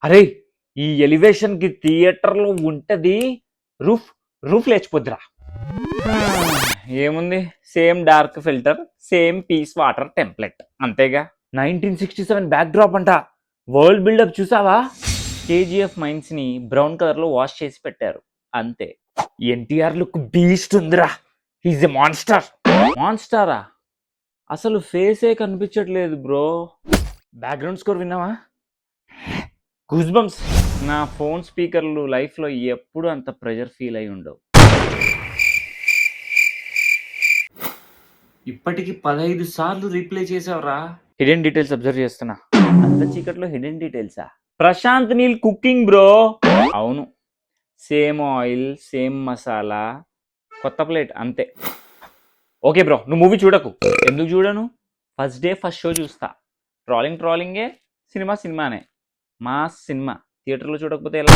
అరే ఈ ఎలివేషన్ కి థియేటర్ లో ఉంటది రూఫ్ రూఫ్ లేచిపోద్దిరా. ఏముంది, same dark filter, same piss water template అంతేగా. 1967 బ్యాక్ డ్రాప్ అంట. వరల్డ్ బిల్డప్ చూసావా? కేజీఎఫ్ మైన్స్ ని బ్రౌన్ కలర్ లో వాష్ చేసి పెట్టారు అంతే. ఎన్టీఆర్ లుక్ బీస్ట్ ఉందిరా. He's a monster. మాన్స్టారా? అసలు ఫేసే కనిపించట్లేదు బ్రో. బ్యాక్గ్రౌండ్ స్కోర్ విన్నావా? Goose bumps. నా ఫోన్ స్పీకర్లు లైఫ్లో ఎప్పుడు అంత ప్రెజర్ ఫీల్ అయి ఉండవు. ఇప్పటికి 15 సార్లు రీప్లే చేసావురా. హిడెన్ డీటెయిల్స్ అబ్జర్వ్ చేస్తున్నా. అంత చీకట్లో హిడెన్ డీటెయిల్సా? Prashanth Neel cooking bro. అవును, సేమ్ ఆయిల్ సేమ్ మసాలా, కొత్త ప్లేట్ అంతే. ఓకే బ్రో, నువ్వు మూవీ చూడకు. ఎందుకు చూడను? ఫస్ట్ డే ఫస్ట్ షో చూస్తా. ట్రాలింగే, సినిమా సినిమానే. మా సినిమా థియేటర్లో చూడకపోతే ఎలా?